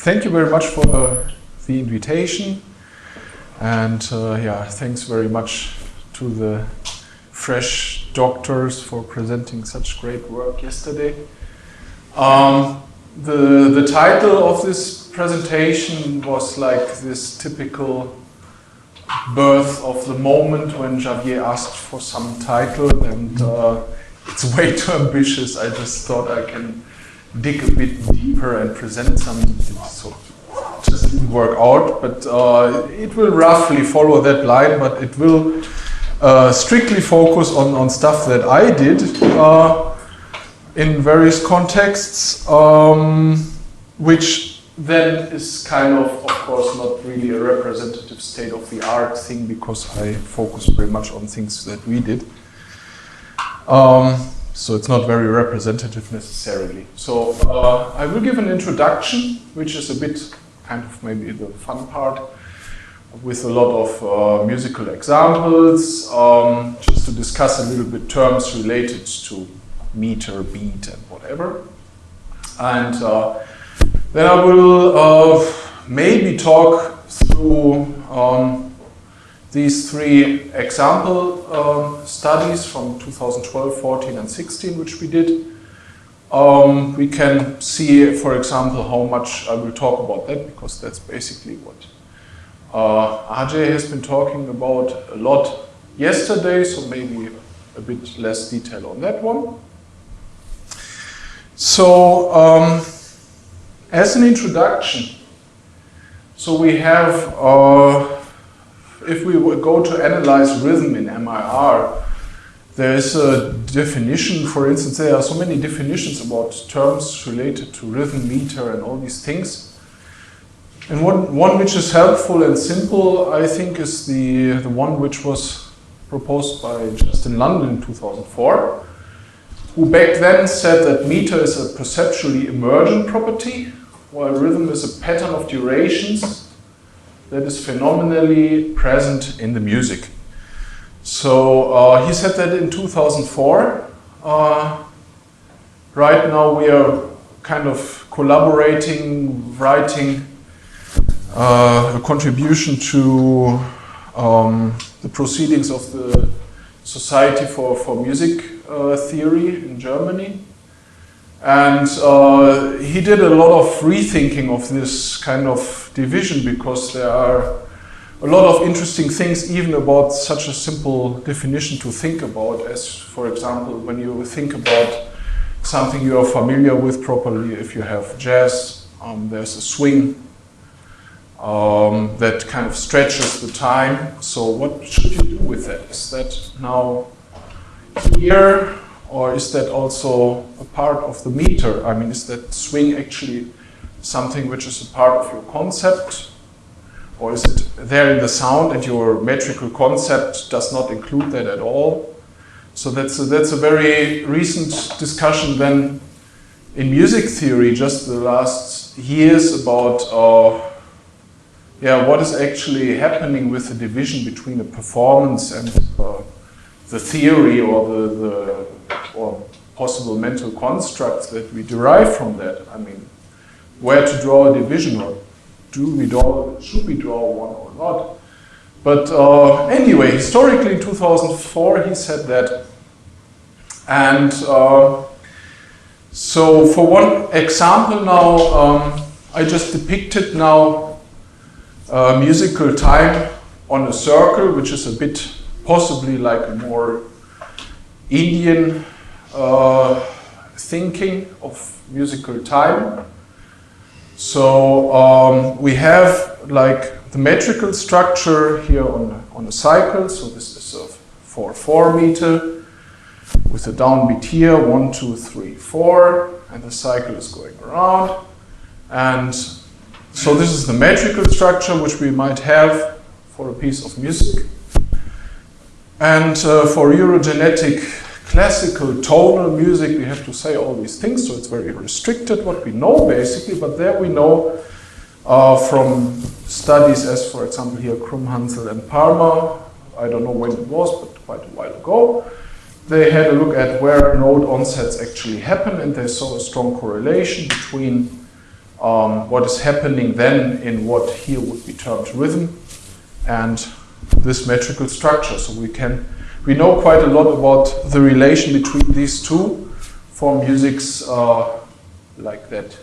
thank you very much for the invitation, and yeah, thanks very much to the fresh doctors for presenting such great work yesterday. The title of this presentation was like this typical birth of the moment when Javier asked for some title, and it's way too ambitious. I just thought I can dig a bit deeper and present something, so it just didn't work out, but it will roughly follow that line, but it will strictly focus on stuff that I did in various contexts, which then is kind of course, not really a representative state-of-the-art thing, because I focus very much on things that we did. So it's not very representative necessarily. So I will give an introduction, which is a bit kind of maybe the fun part, with a lot of musical examples, just to discuss a little bit terms related to meter, beat, and whatever. And then I will maybe talk through these three example studies from 2012, 14, and 16, which we did. We can see, for example, how much I will talk about that, because that's basically what Ajay has been talking about a lot yesterday, so maybe a bit less detail on that one. So, as an introduction, so we have, if we go to analyze rhythm in MIR, there is a definition. For instance, there are so many definitions about terms related to rhythm, meter, and all these things. And one which is helpful and simple, I think, is the one which was proposed by Justin London in 2004, who back then said that meter is a perceptually emergent property, while rhythm is a pattern of durations that is phenomenally present in the music. So he said that in 2004. Right now we are kind of collaborating, writing a contribution to the proceedings of the Society for Music Theory in Germany. And he did a lot of rethinking of this kind of division, because there are a lot of interesting things even about such a simple definition to think about, as, for example, when you think about something you are familiar with properly. If you have jazz, there's a swing that kind of stretches the time. So what should you do with that? Is that now here, or is that also a part of the meter? I mean, is that swing actually something which is a part of your concept? Or is it there in the sound and your metrical concept does not include that at all? So that's a very recent discussion then in music theory, just the last years, about what is actually happening with the division between the performance and the theory, or or possible mental constructs that we derive from that. I mean, where to draw a division, or should we draw one or not? But anyway, historically in 2004 he said that. And so for one example now, I just depicted now musical time on a circle, which is a bit possibly like a more Indian thinking of musical time. So we have like the metrical structure here on a cycle. So this is a 4/4 meter with a downbeat here, 1, 2, 3, 4, and the cycle is going around. And so this is the metrical structure which we might have for a piece of music. And for Eurogenetic classical tonal music, we have to say all these things, so it's very restricted what we know basically, but there we know from studies as, for example, here Krumhansel and Parma, I don't know when it was, but quite a while ago, they had a look at where node onsets actually happen, and they saw a strong correlation between what is happening then in what here would be termed rhythm, and this metrical structure. So we know quite a lot about the relation between these two for musics like that.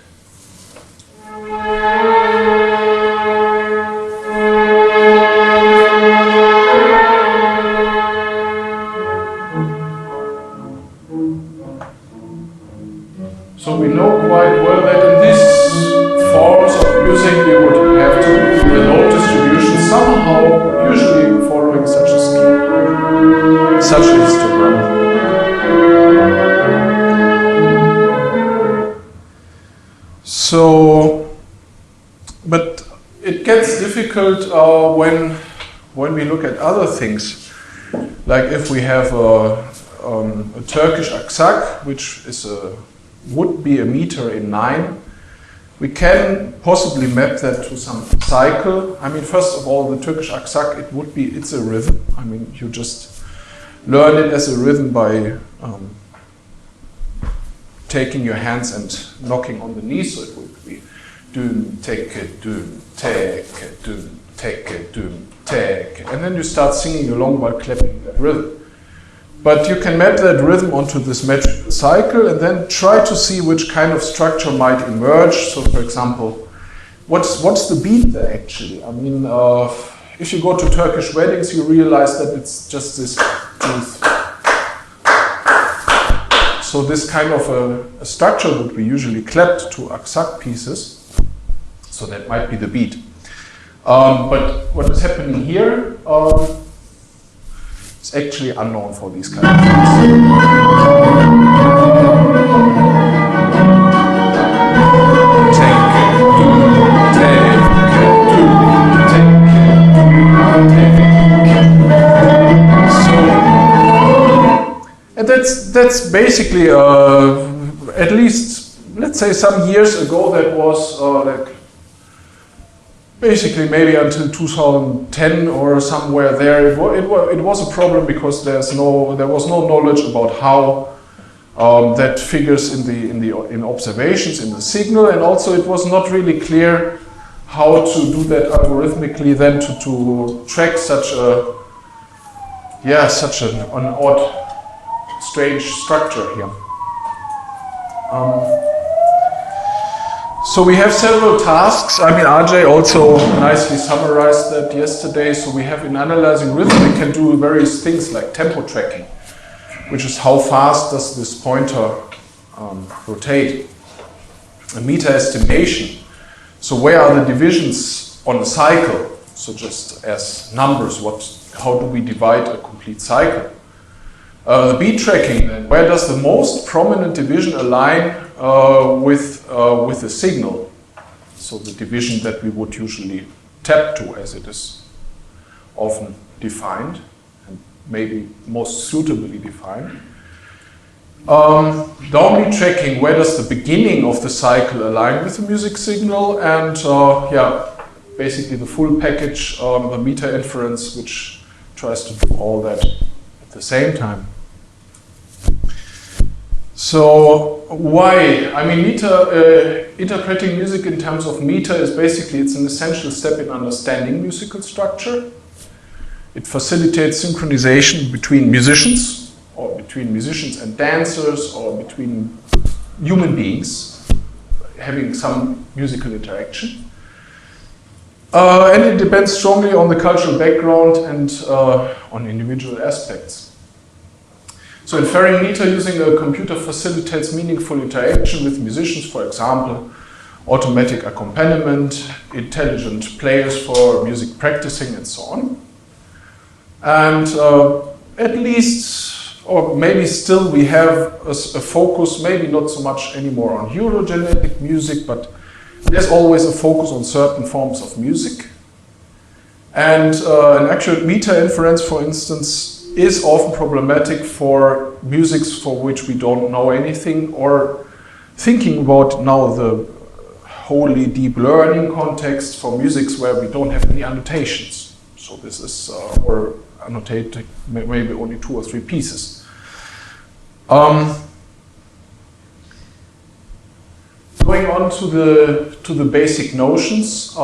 So we know quite well that in these forms of music we would have to do the note distribution somehow, usually following such a scheme, such a histogram. So, but it gets difficult when we look at other things, like if we have a Turkish aksak, which is would be a meter in 9. We can possibly map that to some cycle. I mean, first of all, the Turkish aksak, it's a rhythm. I mean, you just learn it as a rhythm by taking your hands and knocking on the knees. So it would be doom, take it, doom, take it, doom, take it, doom, take it. And then you start singing along while clapping that rhythm. But you can map that rhythm onto this metrical cycle and then try to see which kind of structure might emerge. So, for example, what's the beat there actually? I mean, if you go to Turkish weddings, you realize that it's just this. So this kind of a structure would be usually clapped to aksak pieces. So that might be the beat. But what is happening here? It's actually unknown for these kind of things. And that's basically at least, let's say, some years ago that was like basically maybe until 2010 or somewhere there, it was a problem because there was no knowledge about how that figures in observations in the signal, and also it was not really clear how to do that algorithmically then to track such an odd, strange structure here. So we have several tasks. I mean, RJ also nicely summarized that yesterday. So we have in analyzing rhythm, we can do various things like tempo tracking, which is how fast does this pointer rotate. A meter estimation. So where are the divisions on a cycle? So just as numbers, how do we divide a complete cycle? The beat tracking, then, where does the most prominent division align with the signal? So the division that we would usually tap to, as it is often defined, and maybe most suitably defined. Downbeat tracking, where does the beginning of the cycle align with the music signal? And basically the full package, the meter inference, which tries to do all that at the same time. So why? I mean, interpreting music in terms of meter is basically, it's an essential step in understanding musical structure. It facilitates synchronization between musicians, or between musicians and dancers, or between human beings having some musical interaction. And it depends strongly on the cultural background and on individual aspects. So inferring meter using a computer facilitates meaningful interaction with musicians, for example, automatic accompaniment, intelligent players for music practicing, and so on. And at least, or maybe still, we have a focus, maybe not so much anymore on Eurogenetic music, but there's always a focus on certain forms of music. And an accurate meter inference, for instance, is often problematic for musics for which we don't know anything, or thinking about now the wholly deep learning context for musics where we don't have any annotations. So this is, or annotate maybe only 2 or 3 pieces. What going on to the basic notions.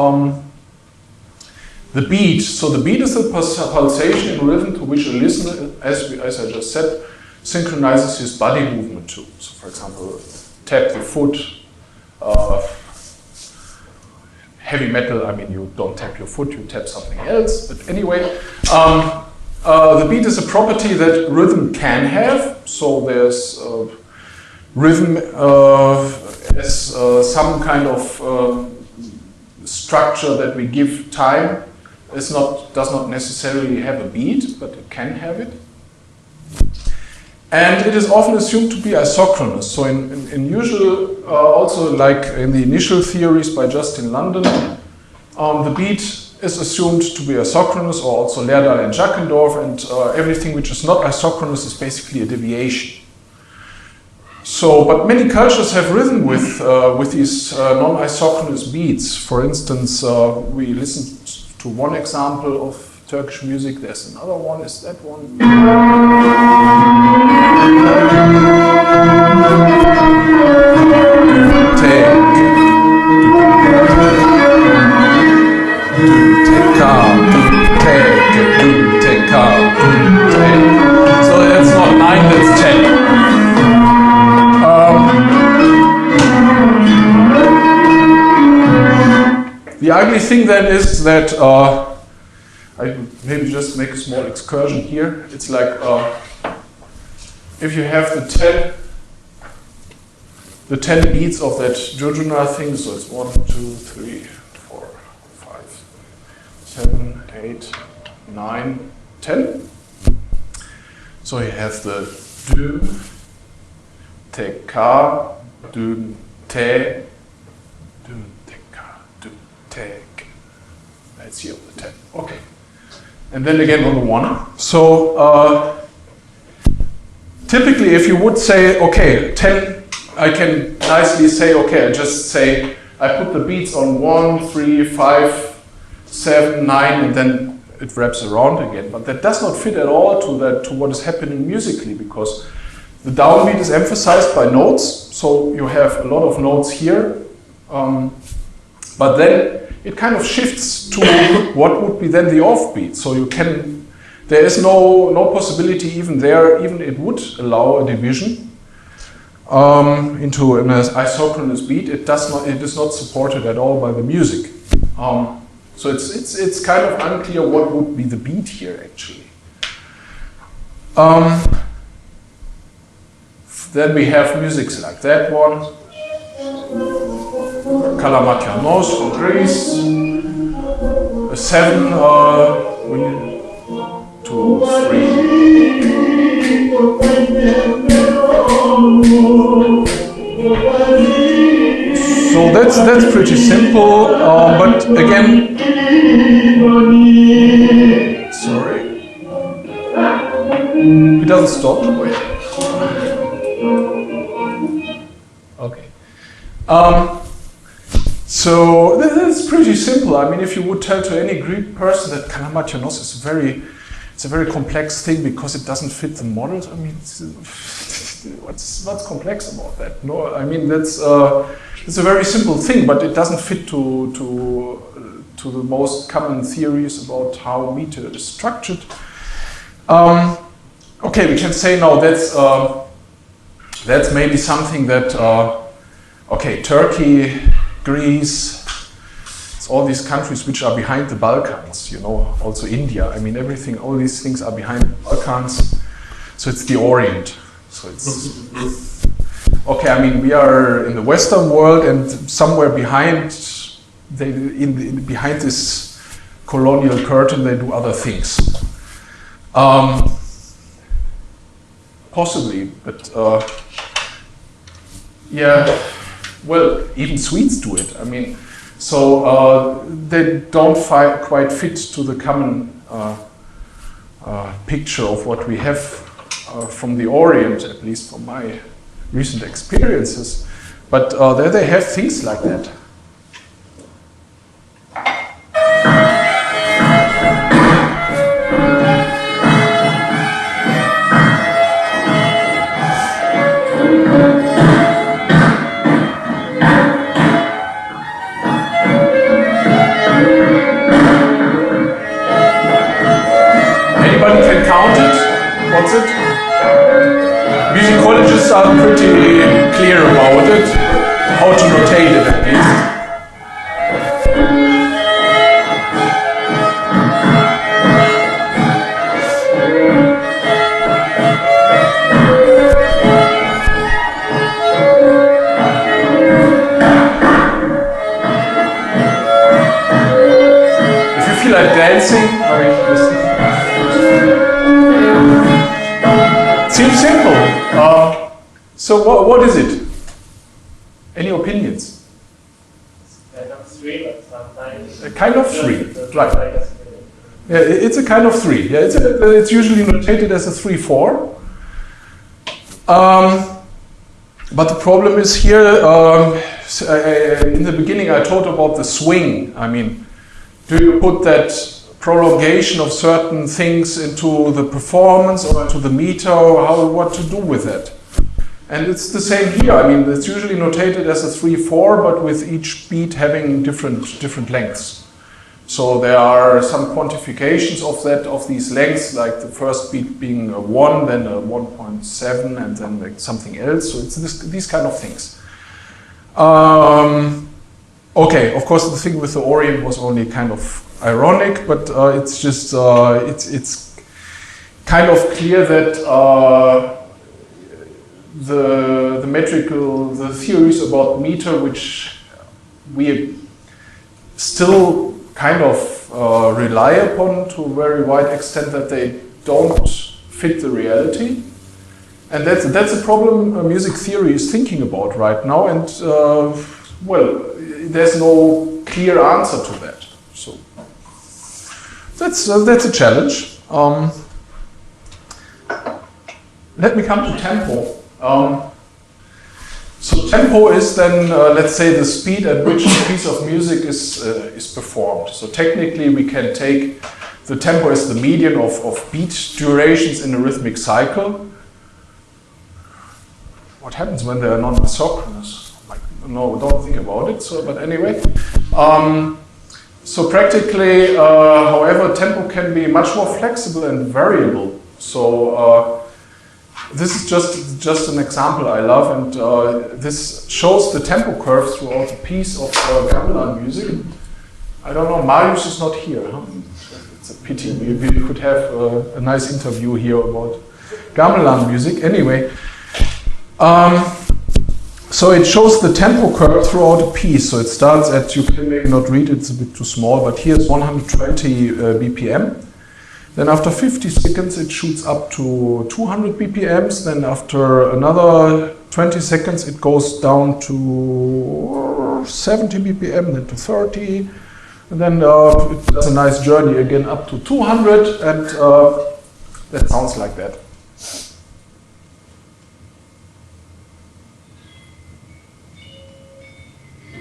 The beat. So the beat is the pulsation in rhythm to which a listener, as I just said, synchronizes his body movement to. So, for example, tap the foot. Heavy metal, I mean, you don't tap your foot, you tap something else. But anyway, the beat is a property that rhythm can have. So there's rhythm as some kind of structure that we give time. Does not necessarily have a beat, but it can have it. And it is often assumed to be isochronous. So in usual, also like in the initial theories by Justin London, the beat is assumed to be isochronous, or also Lerdahl and Jackendorf, and everything which is not isochronous is basically a deviation. So, but many cultures have rhythm with these non-isochronous beats. For instance, we listened to one example of Turkish music. There's another one. Is that one? So that's not 9, that's 10. The ugly thing then is that I maybe just make a small excursion here. It's like if you have the 10 beats of that jujuna thing, so it's 1, 2, 3, 4, 5, 7, 8, 9, 10. So you have the do, te, ka, do, te, ka, do, te. That's here the 10. Okay. And then again on the 1. So typically if you would say, okay, 10, I can nicely say, okay, I just say, I put the beats on 1, 3, 5, 7, 9, and then it wraps around again. But that does not fit at all to what is happening musically, because the downbeat is emphasized by notes. So you have a lot of notes here, but then it kind of shifts to what would be then the offbeat. So there is no possibility even there, even it would allow a division into an isochronous beat. It is not supported at all by the music. So it's kind of unclear what would be the beat here actually. Then we have musics like that one. Kalamakianos from Greece. A 7, 2, 3. So that's pretty simple, but again, sorry, it doesn't stop. Wait. Okay. So that's pretty simple. I mean, if you would tell to any Greek person that Kalamakianos is a very complex thing because it doesn't fit the models. I mean, what's complex about that? No, I mean it's a very simple thing, but it doesn't fit to the most common theories about how meter is structured. Okay, we can say now that's maybe something that okay, Turkey, Greece, it's all these countries which are behind the Balkans, you know, also India. I mean, all these things are behind the Balkans, so it's the Orient. So it's okay. I mean, we are in the Western world, and somewhere behind, behind this colonial curtain, they do other things. Possibly, but yeah. Well, even Swedes do it. I mean, so they don't quite fit to the common picture of what we have from the Orient, at least from my recent experiences. But there they have things like that. pretty clear about it, how to notate it at least. Like dancing, seems simple. So what is it? Any opinions? Kind of three, but sometimes. A kind of three, right? Yeah, it's a kind of three. Yeah, it's usually notated as a 3/4. But the problem is here. In the beginning, I talked about the swing. I mean, do you put that prolongation of certain things into the performance or into the meter, or what to do with that? And it's the same here. I mean, it's usually notated as a 3/4, but with each beat having different lengths. So there are some quantifications of these lengths, like the first beat being a 1, then a 1.7, and then like something else. So it's these kind of things. Okay, of course, the thing with the Orient was only kind of ironic, but it's just it's kind of clear that the metrical, the theories about meter, which we still kind of rely upon to a very wide extent, that they don't fit the reality, and that's a problem music theory is thinking about right now, and well, there's no clear answer to that. So that's a challenge. Let me come to tempo. So tempo is then, let's say, the speed at which a piece of music is performed. So technically, we can take the tempo as the median of beat durations in a rhythmic cycle. What happens when they are non-isochronous? No, don't think about it. So, but anyway, so practically, however, tempo can be much more flexible and variable. So this is just an example I love, and this shows the tempo curve throughout a piece of gamelan music. I don't know, Marius is not here. Huh? It's a pity. We could have a nice interview here about gamelan music. Anyway. So it shows the tempo curve throughout a piece. So it starts at, you can maybe not read it, it's a bit too small, but here's 120 BPM. Then after 50 seconds it shoots up to 200 BPMs. Then after another 20 seconds it goes down to 70 BPM, then to 30. And then it's a nice journey again up to 200, and that sounds like that.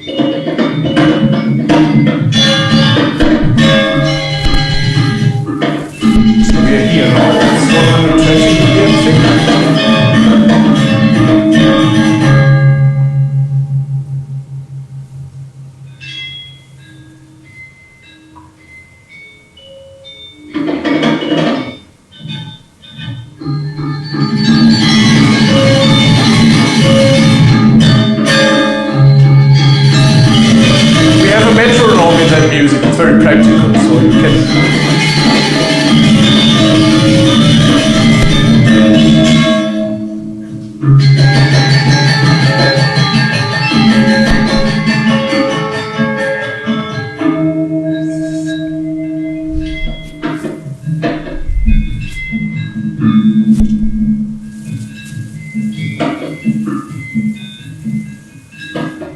So we are here now, it's 120 BPM thing. Music, it's very practical, so you can.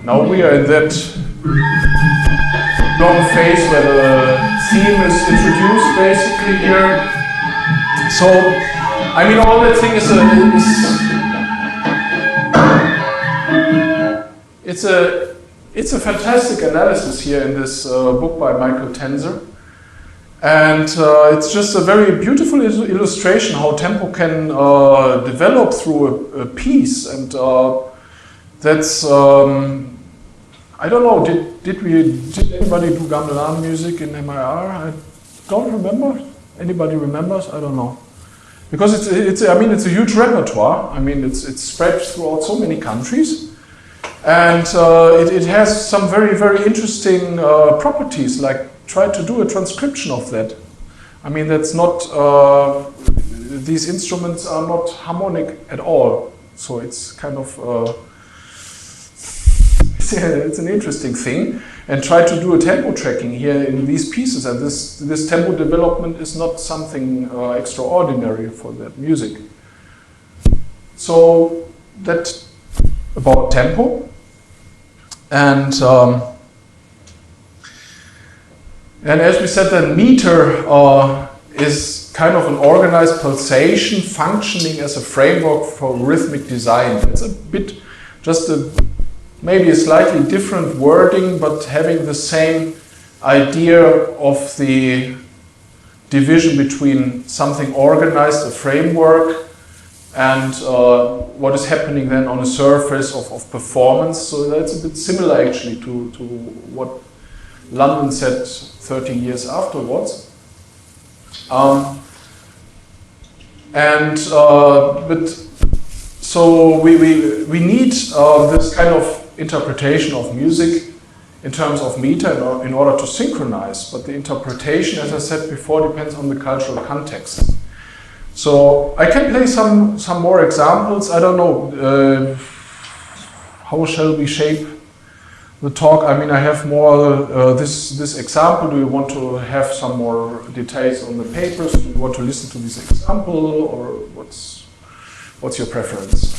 Now we are in that long phase where the theme is introduced basically here. So, I mean, all that thing it's a fantastic analysis here in this book by Michael Tenzer. And it's just a very beautiful illustration how tempo can develop through a piece. And that's, I don't know, did anybody do gamelan music in MIR? I don't remember. Anybody remembers? I don't know. because I mean, it's a huge repertoire. I mean, it's spread throughout so many countries, and it has some very, very interesting properties. Like, try to do a transcription of that. I mean, that's not. These instruments are not harmonic at all, so it's kind of. It's an interesting thing, and try to do a tempo tracking here in these pieces, and this tempo development is not something extraordinary for that music. So that about tempo, and as we said, that meter is kind of an organized pulsation functioning as a framework for rhythmic design. It's a bit just maybe a slightly different wording, but having the same idea of the division between something organized, a framework, and what is happening then on a surface of performance. So that's a bit similar actually to what London said 30 years afterwards. But so we need this kind of interpretation of music in terms of meter in order to synchronize, but the interpretation, as I said before, depends on the cultural context. So I can play some more examples. I don't know, how shall we shape the talk? I mean, I have more this example. Do you want to have some more details on the papers? Do you want to listen to this example, or what's your preference?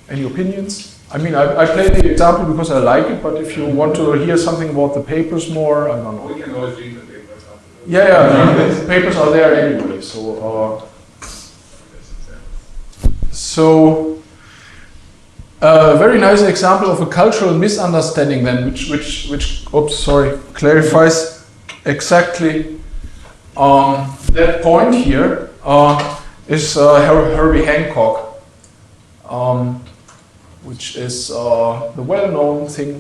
Any opinions? I mean, I played the example because I like it, but if you want to hear something about the papers more, I don't know. We can always read the papers after. Yeah, the papers are there anyway. So a very nice example of a cultural misunderstanding then, which clarifies exactly that point here, is Herbie Hancock. Which is the well-known thing.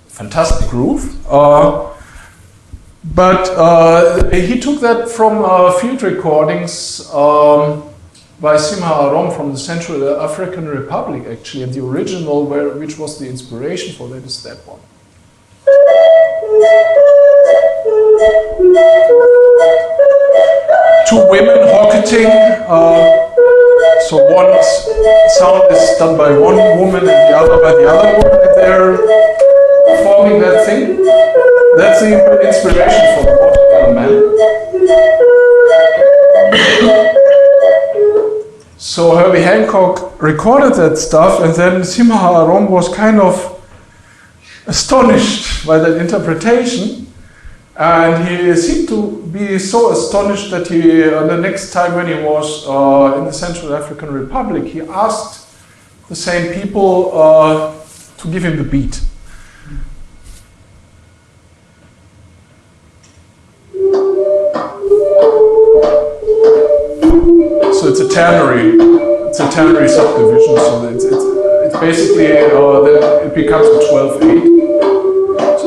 Fantastic groove. But he took that from field recordings by Simha Arom from the Central African Republic, actually, and the original, which was the inspiration for that, is that one. Two women hocketing. So one sound is done by one woman and the other by the other woman, and they're performing that thing. That's the inspiration for the Watermelon Man. So Herbie Hancock recorded that stuff, and then Simha Arom was kind of astonished by that interpretation, and he seemed to be so astonished that he, the next time when he was in the Central African Republic, he asked the same people to give him the beat. So it's a ternary subdivision. So it's basically then it becomes a 12/8. So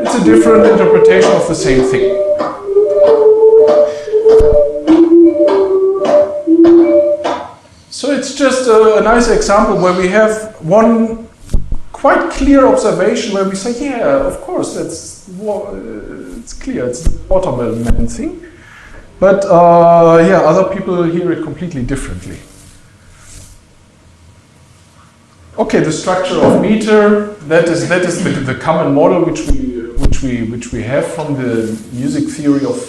it's a different interpretation of the same thing. So it's just a nice example where we have one quite clear observation where we say, yeah, of course, it's clear, it's the Watermelon Man thing. But yeah, other people hear it completely differently. Okay, the structure of meter, that is the common model which we have from the music theory of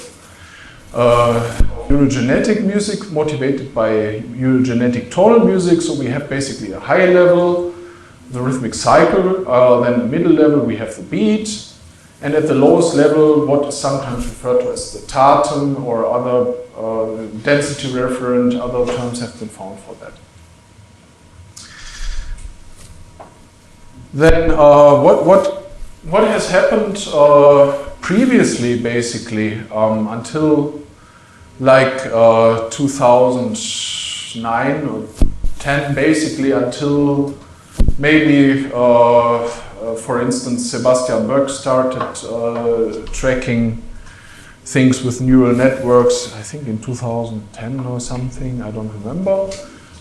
Eurogenetic music, motivated by Eurogenetic tonal music. So we have basically a high level, the rhythmic cycle, then the middle level we have the beat, and at the lowest level what is sometimes referred to as the tatum or other density referent, other terms have been found for that. Then what has happened previously, basically, until like 2009 or 10, basically until maybe, for instance, Sebastian Böck started tracking things with neural networks, I think in 2010 or something, I don't remember.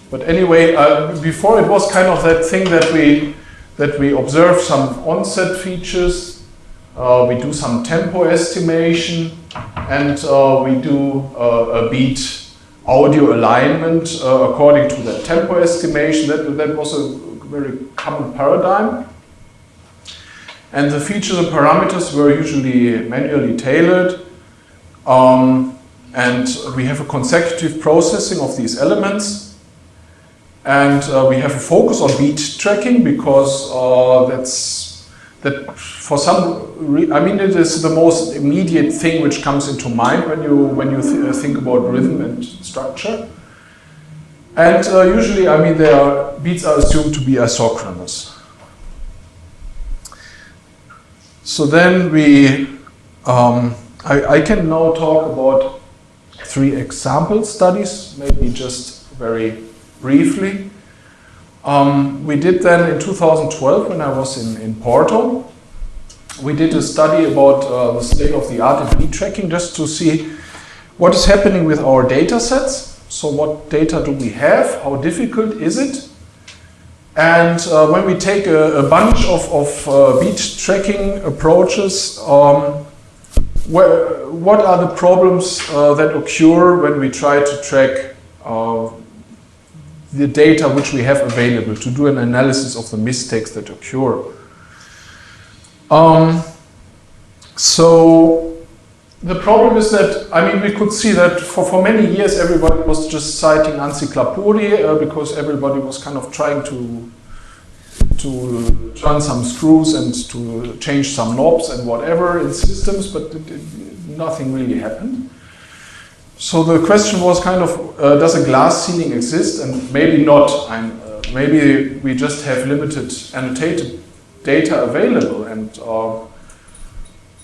But anyway, before it was kind of that thing that we observe some onset features, we do some tempo estimation, and we do a beat audio alignment according to that tempo estimation. That was a very common paradigm. And the features and parameters were usually manually tailored. And we have a consecutive processing of these elements. And we have a focus on beat tracking because that for some I mean, it is the most immediate thing which comes into mind when you think about rhythm and structure. And usually, I mean, beats are assumed to be isochronous. So then I can now talk about 3 example studies, maybe just very briefly. We did then in 2012, when I was in Porto, we did a study about the state of the art in beat tracking, just to see what is happening with our data sets. So what data do we have? How difficult is it? And when we take a bunch of beat tracking approaches, what are the problems that occur when we try to track the data which we have available, to do an analysis of the mistakes that occur? So the problem is that, I mean, we could see that for many years everybody was just citing Encyclopédie because everybody was kind of trying to turn some screws and to change some knobs and whatever in systems, but nothing really happened. So the question was kind of, does a glass ceiling exist? And maybe not. Maybe we just have limited annotated data available. And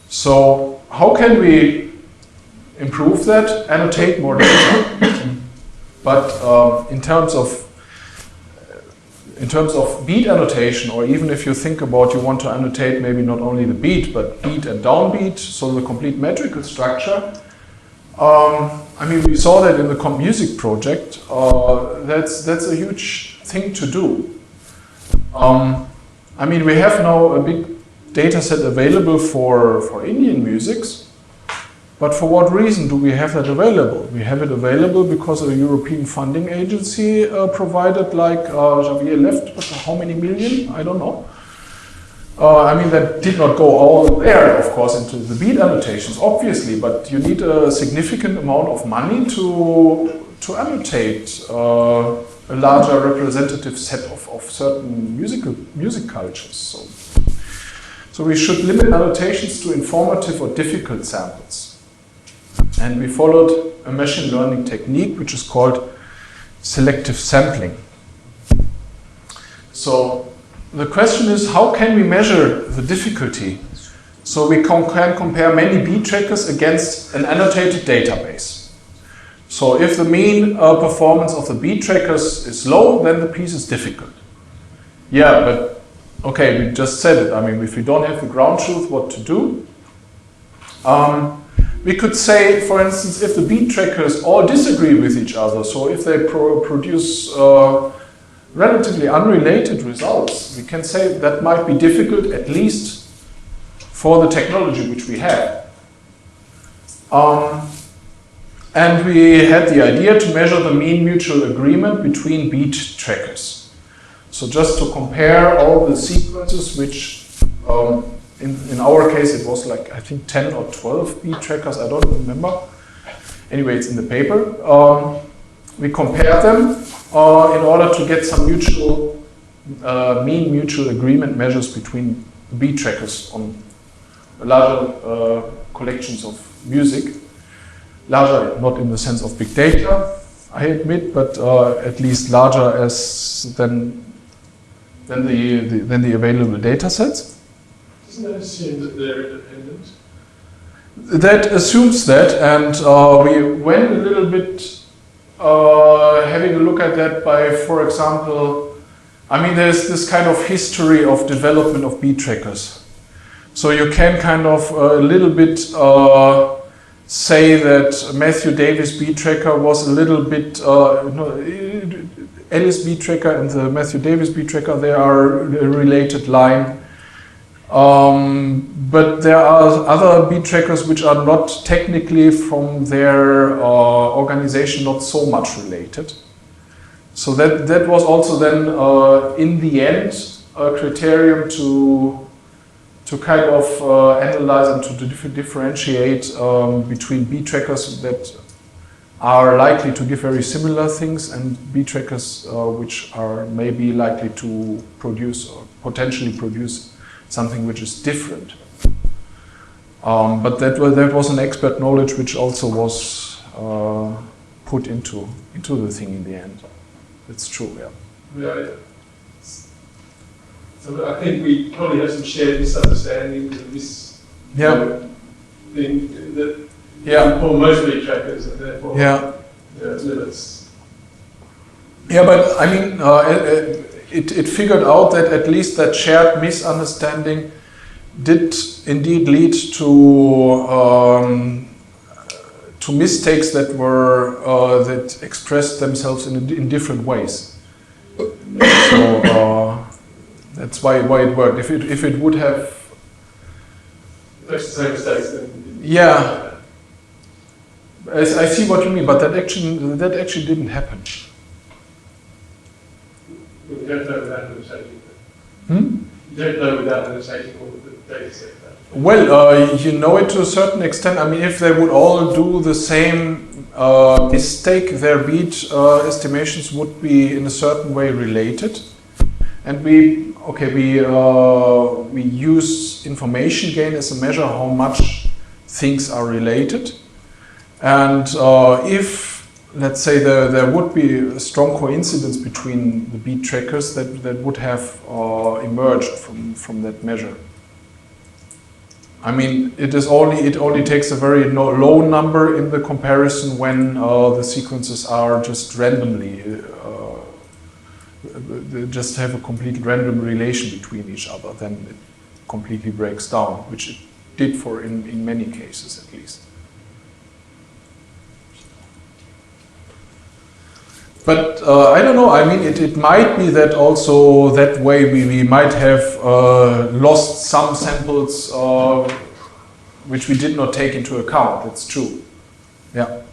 so how can we improve that? Annotate more data. But in terms of beat annotation, or even if you think about you want to annotate maybe not only the beat, but beat and downbeat, so the complete metrical structure, I mean, we saw that in the CompMusic project. That's a huge thing to do. I mean, we have now a big data set available for Indian musics, but for what reason do we have that available? We have it available because a European funding agency provided, like Javier left, but how many million? I don't know. I mean, that did not go all there, of course, into the beat annotations, obviously, but you need a significant amount of money to annotate a larger representative set of certain music cultures. So we should limit annotations to informative or difficult samples. And we followed a machine learning technique which is called selective sampling. So the question is, how can we measure the difficulty? So we can compare many beat trackers against an annotated database. So if the mean performance of the beat trackers is low, then the piece is difficult. Yeah, but okay, we just said it. I mean, if we don't have the ground truth, what to do? We could say, for instance, if the beat trackers all disagree with each other, so if they produce relatively unrelated results, we can say that might be difficult, at least for the technology which we have. And we had the idea to measure the mean mutual agreement between beat trackers. So just to compare all the sequences which, in our case it was like, I think 10 or 12 beat trackers, I don't remember. Anyway, it's in the paper. We compared them in order to get some mutual, mean mutual agreement measures between the beat trackers on larger collections of music. Larger, not in the sense of big data, I admit, but at least larger than the available data sets. Doesn't that assume that they're independent? That assumes that, and we went a little bit having a look at that by, for example, I mean, there's this kind of history of development of beat trackers. So you can kind of a little bit say that Matthew Davis beat tracker was a little bit, Alice beat tracker and the Matthew Davis beat tracker, they are a related line. But there are other beat trackers which are not technically from their organization not so much related. So that was also then in the end a criterion to kind of analyze and to differentiate between beat trackers that are likely to give very similar things and beat trackers which are maybe likely to produce or potentially produce something which is different. But that was an expert knowledge which also was put into the thing in the end. It's true, yeah. Yeah. So I think we probably have some shared misunderstandings of this thing that for most beat trackers and therefore limits. Yeah, but I mean, it figured out that at least that shared misunderstanding did indeed lead to mistakes that were that expressed themselves in different ways. So that's why it worked. If it would have the same mistakes, then I see what you mean, but that actually didn't happen. You don't know without annotating. You don't know without annotating all of the data set. Well, you know it to a certain extent. I mean, if they would all do the same mistake, their beat estimations would be in a certain way related. And we use information gain as a measure how much things are related. And if, let's say, there would be a strong coincidence between the beat trackers that would have emerged from that measure. I mean, it only takes a very low number in the comparison when the sequences are just randomly, just have a complete random relation between each other. Then it completely breaks down, which it did in many cases at least. But I don't know, I mean, it might be that also that way we might have lost some samples which we did not take into account. That's true. Yeah.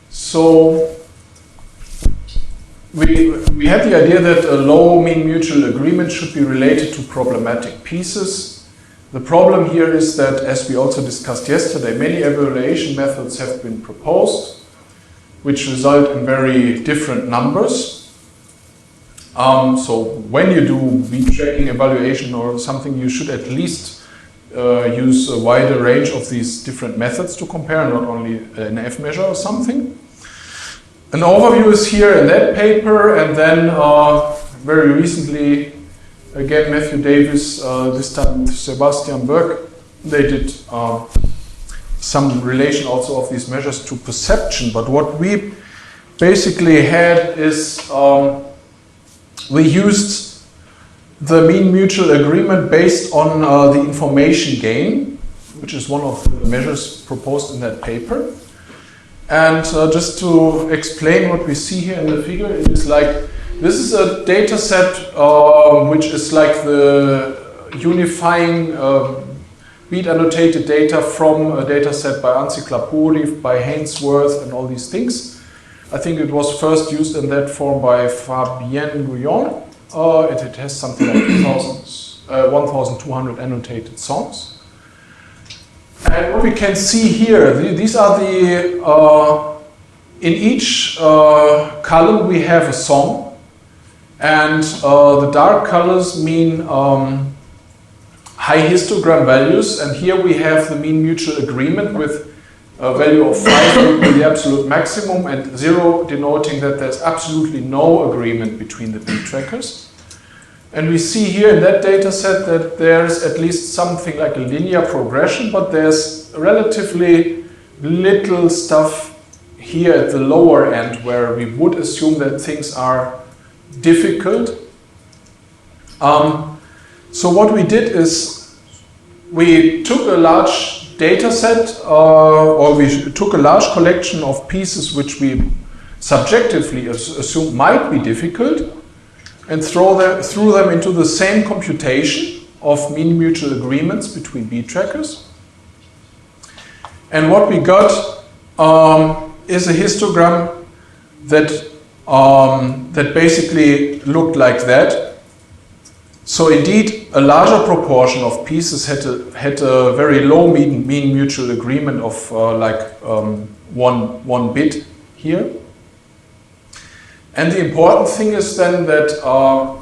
So we had the idea that a low mean mutual agreement should be related to problematic pieces. The problem here is that, as we also discussed yesterday, many evaluation methods have been proposed, which result in very different numbers. So when you do beat tracking evaluation or something, you should at least use a wider range of these different methods to compare, not only an F measure or something. An overview is here in that paper, and then very recently, again, Matthew Davis, this time with Sebastian Berg, they did some relation also of these measures to perception. But what we basically had is we used the mean mutual agreement based on the information gain, which is one of the measures proposed in that paper. And just to explain what we see here in the figure, it is like, this is a data set which is like the unifying beat annotated data from a data set by Anciclapuri, by Hainsworth and all these things. I think it was first used in that form by Fabien Guyon. It has something like 1,200 annotated songs. And what we can see here, these are the, in each column we have a song, and the dark colors mean high histogram values, and here we have the mean mutual agreement with a value of 5 being the absolute maximum and 0 denoting that there's absolutely no agreement between the beat trackers. And we see here in that data set that there's at least something like a linear progression, but there's relatively little stuff here at the lower end where we would assume that things are difficult. So what we did is we took a large data set, or we took a large collection of pieces which we subjectively assumed might be difficult, and threw them into the same computation of mean mutual agreements between beat trackers. And what we got is a histogram that that basically looked like that. So indeed, a larger proportion of pieces had a very low mean mutual agreement of one bit here. And the important thing is then that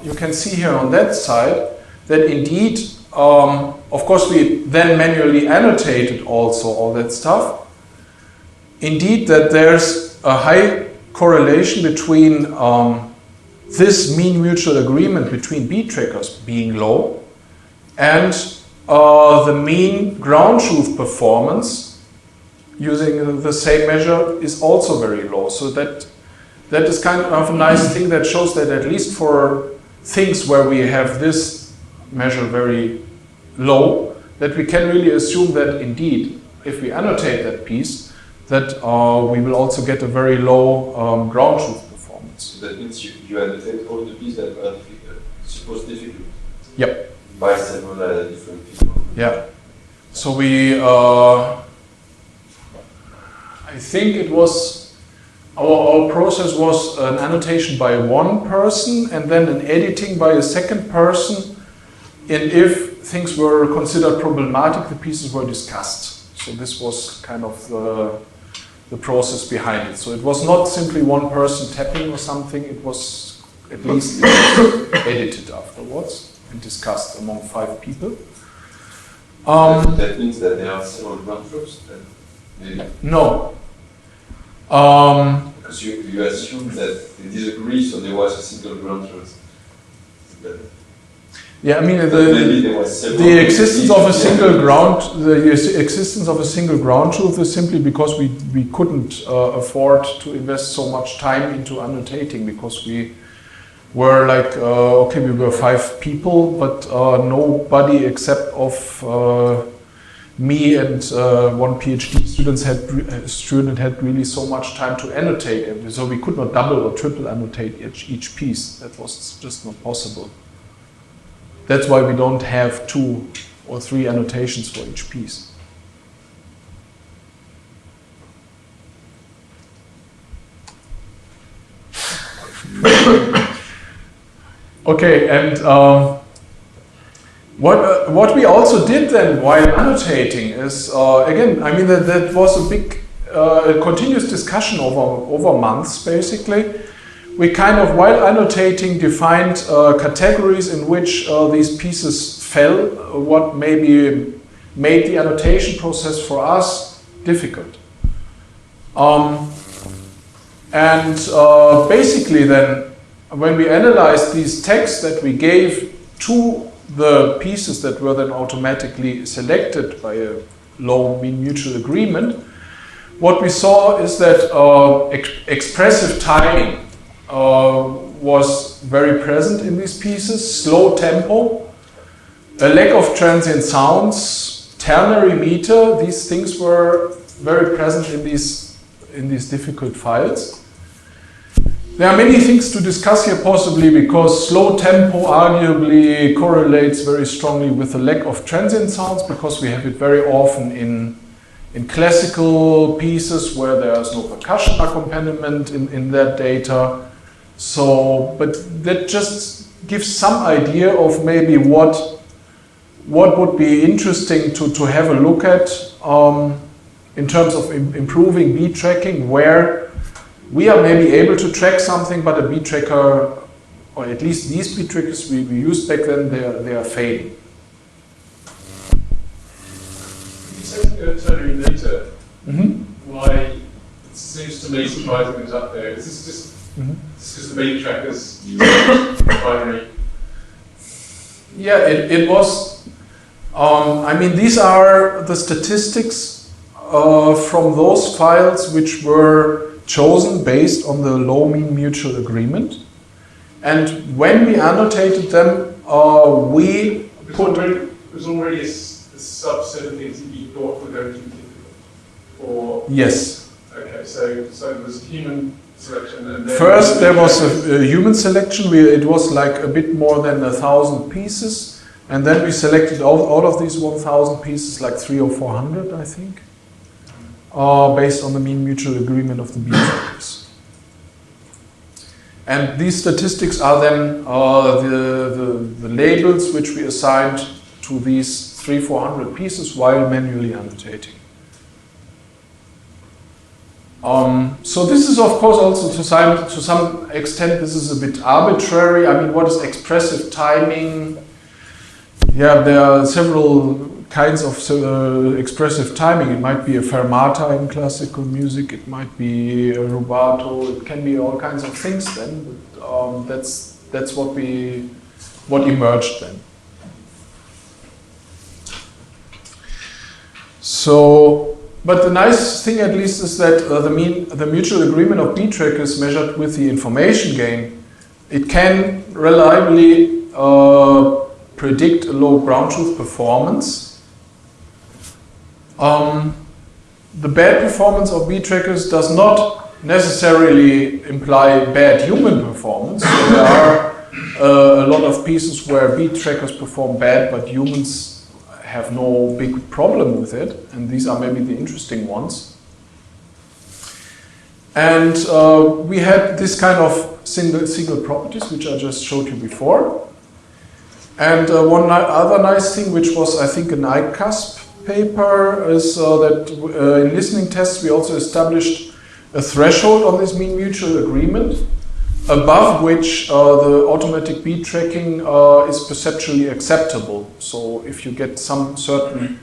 you can see here on that side that indeed, of course, we then manually annotated also all that stuff. Indeed, that there's a high correlation between this mean mutual agreement between beat trackers being low and the mean ground truth performance using the same measure is also very low. So that is kind of a nice thing that shows that at least for things where we have this measure very low, that we can really assume that indeed, if we annotate that piece, that we will also get a very low ground truth performance. So that means you annotate all the pieces that are supposed difficult? Yep. By several different people? Yeah. So we, I think it was, our process was an annotation by one person and then an editing by a second person. And if things were considered problematic, the pieces were discussed. So this was kind of the process behind it. So it was not simply one person tapping or something, it was at least edited afterwards and discussed among 5 people. That means that there are several ground truths? No. Because you assume that they disagree, so there was a single ground truth. Yeah, I mean the existence of a single ground truth is simply because we couldn't afford to invest so much time into annotating, because we were like okay, we were 5 people, but nobody except of me and one PhD student had really so much time to annotate it, so we could not double or triple annotate each piece. That was just not possible. That's why we don't have 2 or 3 annotations for each piece. Okay, and what we also did then while annotating is, again, I mean that was a big continuous discussion over months, basically. We kind of, while annotating, defined categories in which these pieces fell, what maybe made the annotation process for us difficult. Basically then, when we analyzed these texts that we gave to the pieces that were then automatically selected by a low mean mutual agreement, what we saw is that expressive timing was very present in these pieces, slow tempo, a lack of transient sounds, ternary meter. These things were very present in these difficult files. There are many things to discuss here possibly, because slow tempo arguably correlates very strongly with the lack of transient sounds, because we have it very often in classical pieces where there is no percussion accompaniment in that data. So, but that just gives some idea of maybe what would be interesting to have a look at in terms of improving beat tracking, where we are maybe able to track something, but a beat tracker, or at least these beat trackers we used back then, they are failing. You said ternary meter. Why? It seems to me surprising it's up there. Is this just because the beat trackers use binary? Yeah, it was. I mean, these are the statistics from those files which were chosen based on the low mean mutual agreement. And when we annotated them, we put... It was already a subset of things that you thought were going to be difficult? Or Yes. Okay, so there was human selection and then... First there was a human selection. It was like a bit more than 1,000 pieces. And then we selected out of these 1,000 pieces like 300 or 400, I think, based on the mean mutual agreement of the beat trackers. And these statistics are then the labels which we assigned to these 300-400 pieces while manually annotating. So this is of course also to some extent this is a bit arbitrary. I mean, what is expressive timing? Yeah, there are several kinds of expressive timing. It might be a fermata in classical music, it might be a rubato, it can be all kinds of things then, but that's what emerged then. So, but the nice thing at least is that the mutual agreement of beat trackers measured with the information gain, it can reliably predict a low ground truth performance. The bad performance of beat trackers does not necessarily imply bad human performance. So there are a lot of pieces where beat trackers perform bad, but humans have no big problem with it, and these are maybe the interesting ones. And we had this kind of single properties, which I just showed you before. And one other nice thing, which was, I think, an ICASP paper, is that in listening tests we also established a threshold on this mean mutual agreement, above which the automatic beat tracking is perceptually acceptable. So if you get some certain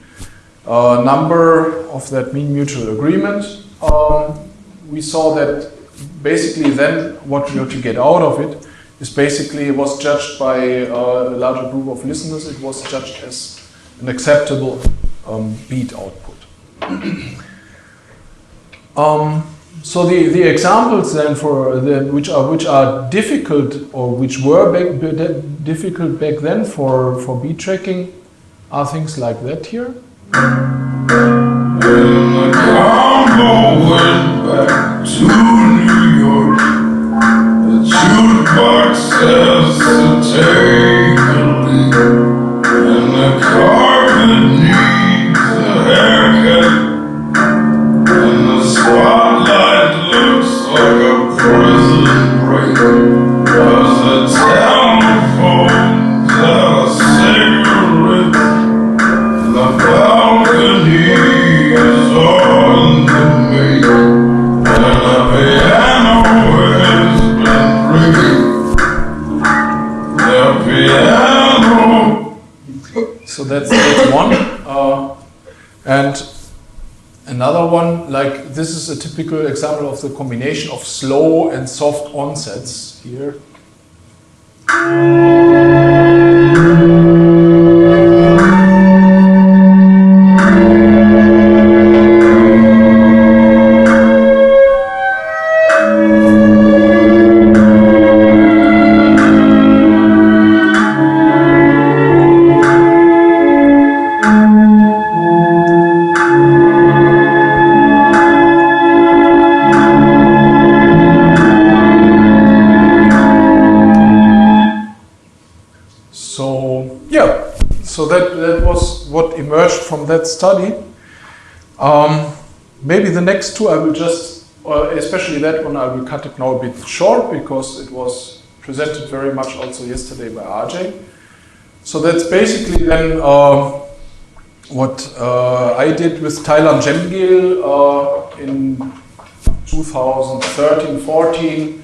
number of that mean mutual agreement, we saw that basically then what you have to get out of it is basically it was judged by a larger group of listeners, it was judged as an acceptable beat output. So the examples then for which are difficult or which were difficult back then for beat tracking are things like that here. When the combo went back to New York, the jukebox says to take a leak, and the carpet needs a haircut, and the spotlight looks like a prison break, 'cause the telephone's out of cigarettes, and the balcony is on the make, and the piano has been ringing. The piano. So that's one. And another one, like this is a typical example of the combination of slow and soft onsets here. So that was what emerged from that study. Maybe the next two I will just, especially that one, I will cut it now a bit short because it was presented very much also yesterday by RJ. So that's basically then what I did with Thailand Jemgil in 2013-14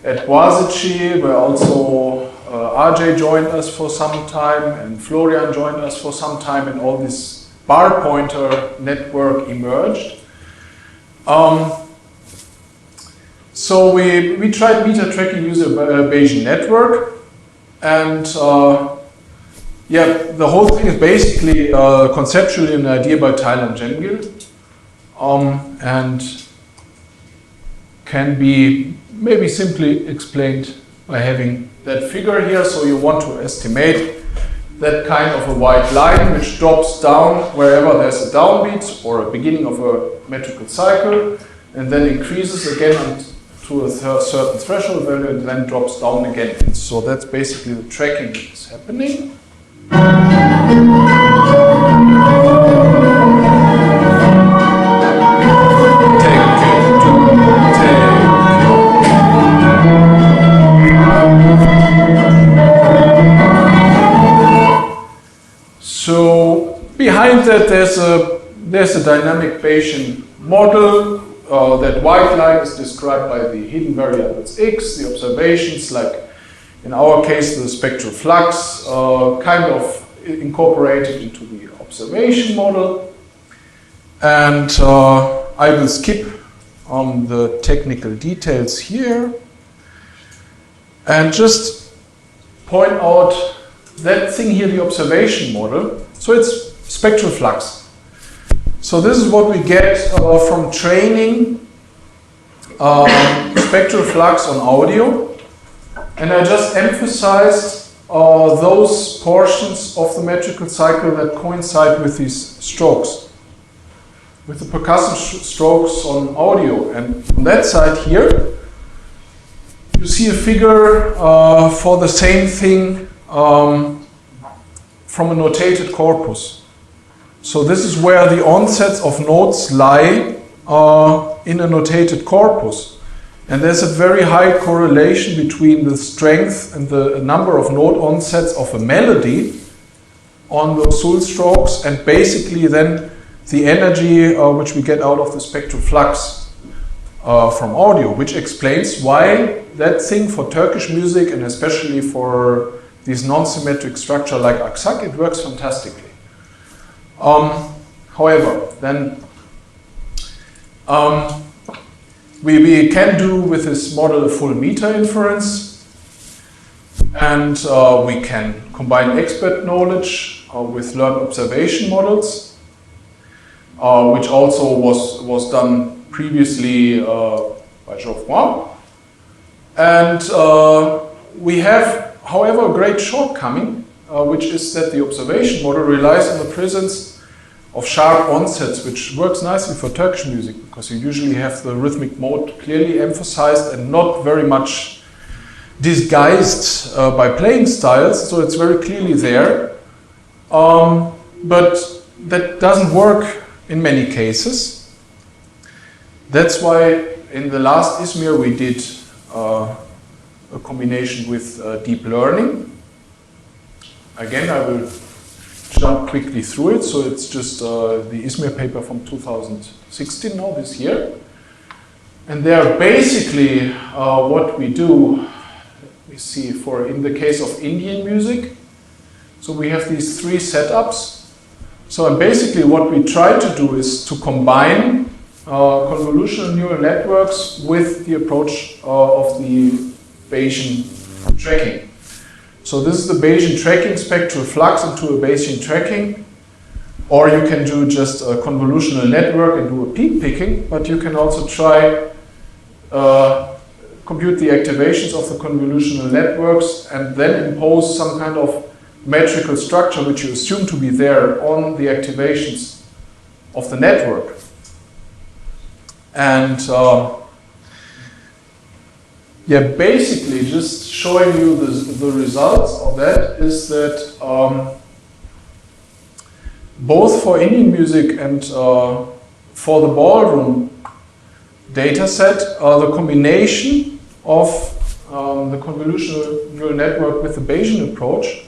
at Boğaziçi, where also RJ joined us for some time and Florian joined us for some time, and all this bar pointer network emerged. So we tried meter tracking using a Bayesian network, and yeah, the whole thing is basically conceptually an idea by Tyler and Jengil, and can be maybe simply explained by having that figure here. So you want to estimate that kind of a white line which drops down wherever there's a downbeat or a beginning of a metrical cycle, and then increases again to a certain threshold value and then drops down again. So that's basically the tracking that's happening. So behind that there's a dynamic Bayesian model. That white line is described by the hidden variables x, the observations, like in our case the spectral flux, kind of incorporated into the observation model. And I will skip the technical details here and just point out that thing here, the observation model. So it's spectral flux. So this is what we get from training spectral flux on audio. And I just emphasized those portions of the metrical cycle that coincide with these strokes, with the percussive strokes on audio. And on that side here, you see a figure for the same thing from a notated corpus. So this is where the onsets of notes lie in a notated corpus. And there's a very high correlation between the strength and the number of note onsets of a melody on those sul strokes, and basically then the energy which we get out of the spectral flux from audio, which explains why that thing for Turkish music, and especially for these non-symmetric structure like aksak, it works fantastically. However, then we can do with this model a full meter inference, and we can combine expert knowledge with learned observation models, which also was done previously by Geoffroy. And we have, however, a great shortcoming, which is that the observation model relies on the presence of sharp onsets, which works nicely for Turkish music because you usually have the rhythmic mode clearly emphasized and not very much disguised by playing styles, so it's very clearly there. But that doesn't work in many cases. That's why in the last ISMIR we did a combination with deep learning. Again, I will jump quickly through it. So it's just the ISMIR paper from 2016 now, this year. And there basically what we do, let me see, for in the case of Indian music, so we have these three setups. So basically what we try to do is to combine convolutional neural networks with the approach of the Bayesian tracking. So this is the Bayesian tracking spectral flux into a Bayesian tracking, or you can do just a convolutional network and do a peak picking, but you can also try compute the activations of the convolutional networks and then impose some kind of metrical structure which you assume to be there on the activations of the network. And yeah, basically just showing you the results of that is that both for Indian music and for the ballroom dataset, the combination of the convolutional neural network with the Bayesian approach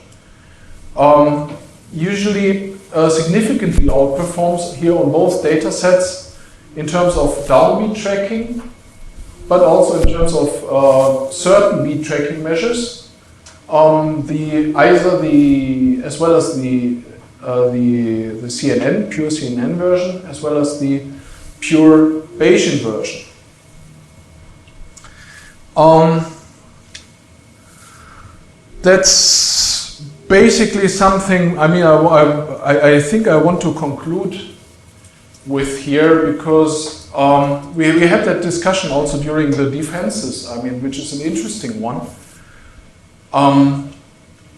usually significantly outperforms here on both datasets in terms of downbeat tracking, but also in terms of certain beat tracking measures, as well as the CNN, pure CNN version, as well as the pure Bayesian version. That's basically something, I mean, I think I want to conclude with here, because we had that discussion also during the defenses, I mean, which is an interesting one.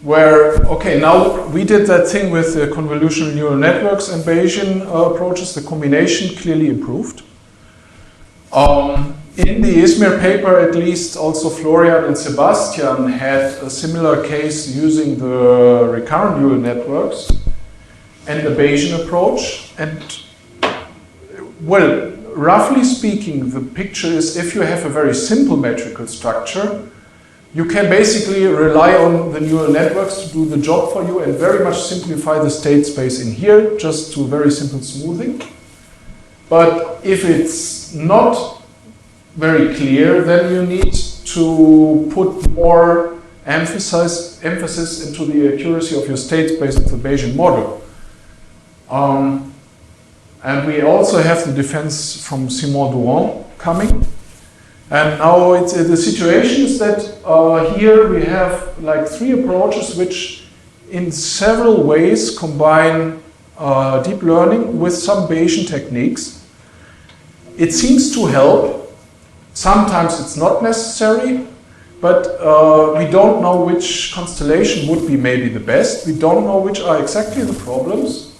Where, okay, now we did that thing with the convolutional neural networks and Bayesian approaches, the combination clearly improved. In the Izmir paper, at least, also Florian and Sebastian had a similar case using the recurrent neural networks and the Bayesian approach. And, well, roughly speaking, the picture is if you have a very simple metrical structure, you can basically rely on the neural networks to do the job for you and very much simplify the state space in here, just to very simple smoothing. But if it's not very clear, then you need to put more emphasis into the accuracy of your state space of the Bayesian model. And we also have the defense from Simon Durand coming. And now the situation is that here we have like 3 approaches which in several ways combine deep learning with some Bayesian techniques. It seems to help. Sometimes it's not necessary, but we don't know which constellation would be maybe the best. We don't know which are exactly the problems.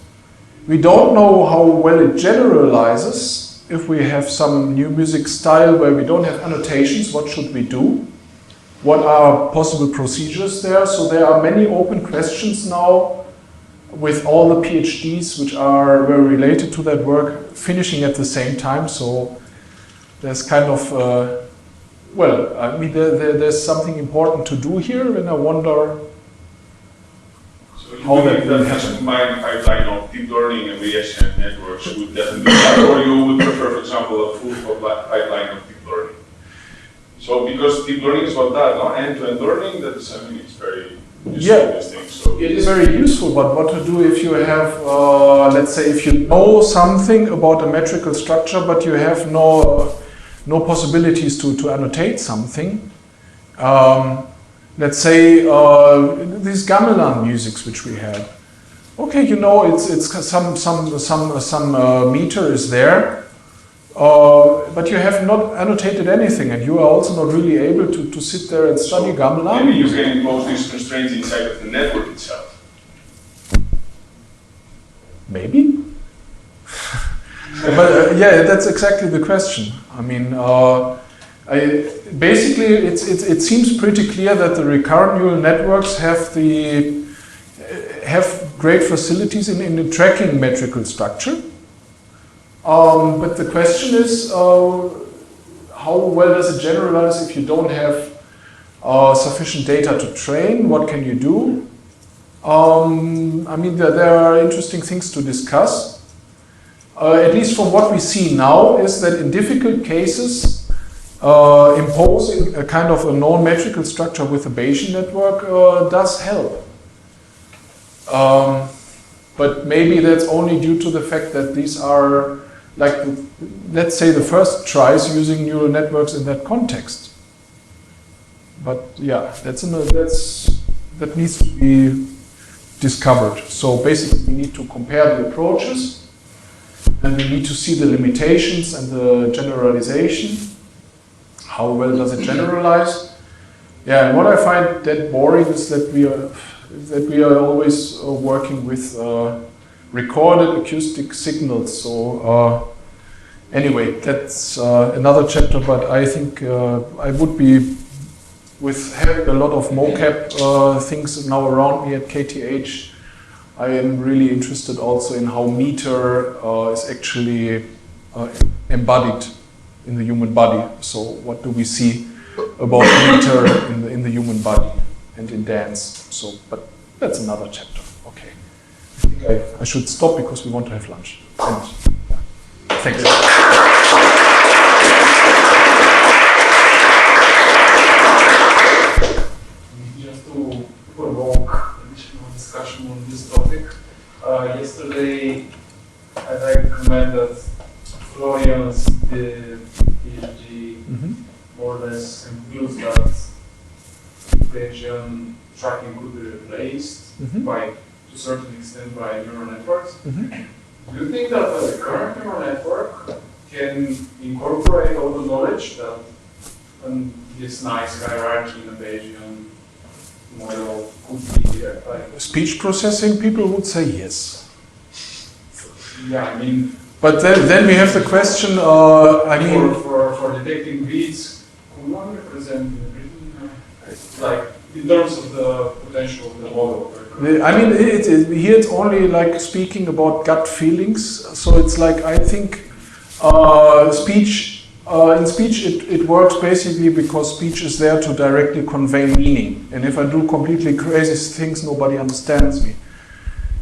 We don't know how well it generalizes. If we have some new music style where we don't have annotations, what should we do? What are possible procedures there? So there are many open questions now with all the PhDs which are very related to that work finishing at the same time. So there's kind of, well, I mean, there's something important to do here, and I wonder how that will happen. A combined pipeline of deep learning and Bayesian networks would definitely help, or you would prefer, for example, a full pipeline of deep learning. So, because deep learning is what that, no? End-to-end learning, that is, I mean, it's very useful, these things. So it is very useful, but what to do if you have, let's say, if you know something about a metrical structure, but you have no possibilities to annotate something. Let's say these gamelan musics which we had. Okay, you know, it's some meter is there, but you have not annotated anything, and you are also not really able to sit there and study gamelan. Maybe you can impose these constraints inside of the network itself. Maybe. But yeah, that's exactly the question. I mean, basically, it seems pretty clear that the recurrent neural networks have great facilities in tracking metrical structure. But the question is, how well does it generalize if you don't have sufficient data to train? What can you do? I mean, there are interesting things to discuss. At least from what we see now, is that in difficult cases, imposing a kind of a known metrical structure with a Bayesian network does help. But maybe that's only due to the fact that these are, like, let's say, the first tries using neural networks in that context. But yeah, that needs to be discovered. So basically, we need to compare the approaches. And we need to see the limitations and the generalization. How well does it generalize? Yeah, and what I find that boring is that we are always working with recorded acoustic signals. So anyway, that's another chapter. But I think I would be, with having a lot of mocap things now around me at KTH. I am really interested also in how meter is actually embodied in the human body. So what do we see about meter in the human body and in dance? So, but that's another chapter. Okay, I think I should stop because we want to have lunch. And, yeah. Thanks. Just to provoke additional discussion on this topic. Yesterday, as I recommended, Florian's PhD more or less concludes that Bayesian tracking could be replaced by, to a certain extent, by neural networks. Do you think that the current neural network can incorporate all the knowledge that this nice hierarchy in a Bayesian model could be there? Like, speech processing, people would say yes. yeah, I mean. But then we have the question. For detecting beats, could one represent written, like in terms of the potential of the model? I mean, here it's only like speaking about gut feelings. So it's like, I think speech, in speech it works basically because speech is there to directly convey meaning. And if I do completely crazy things, nobody understands me.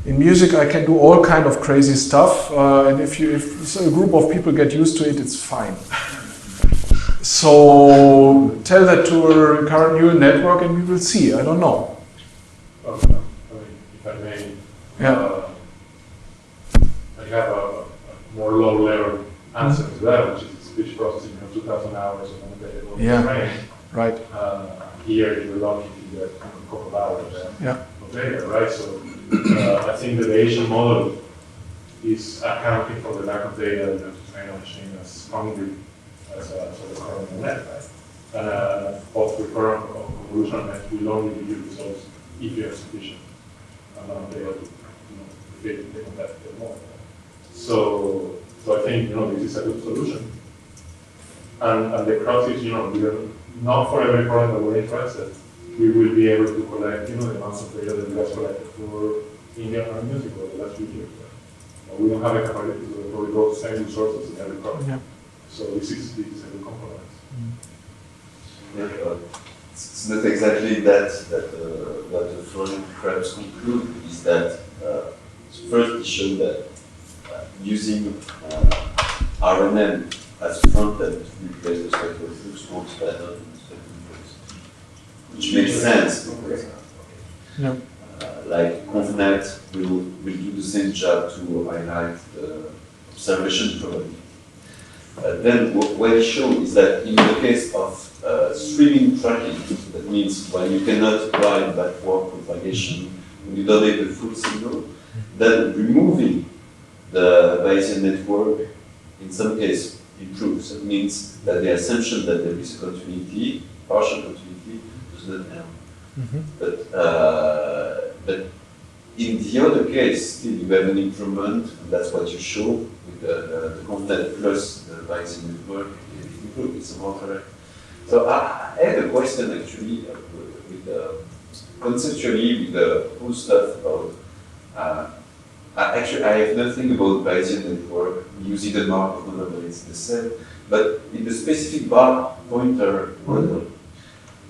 In music, I can do all kind of crazy stuff, and if a group of people get used to it, it's fine. So tell that to a current neural network, and we will see. I don't know. Okay. I mean, if I may, I have a more low-level answer to that, which is speech processing of 2,000 hours of unavailable training. Right. Here, you're lucky to get a couple of hours of data, right? So. I think the Bayesian model is accounting for the lack of data that to train a machine as hungry as a recurrent net, right? Of recurrent convolutional nets will only give you results if you have sufficient amount of data to fit the competitive model. So I think this is a good solution. And the crux is we are not for every problem that we're interested. We will be able to collect, the amounts of data that we have collected for India and music over the last few years. We don't have a capability to probably go to the same resources in every product. Yeah. So this is a good compromise. It's not exactly that what the foreign perhaps conclude is that first it showed that using RNN as front end to replace the cycle flux works better. Which makes sense because like ConvNet will do the same job to highlight the observation probability. Then what it shows is that in the case of streaming tracking, that means when you cannot apply backward propagation, when you don't have the full signal, then removing the Bayesian network in some cases improves. It means that the assumption that there is a continuity, partial continuity, but in the other case, still you have an improvement, and that's what you show with the content plus the Bayesian network. It improves, it's more correct. So I had a question actually conceptually with the whole stuff about. Actually, I have nothing about Bayesian network using the Markov model, but it's the same. But in the specific bar pointer model,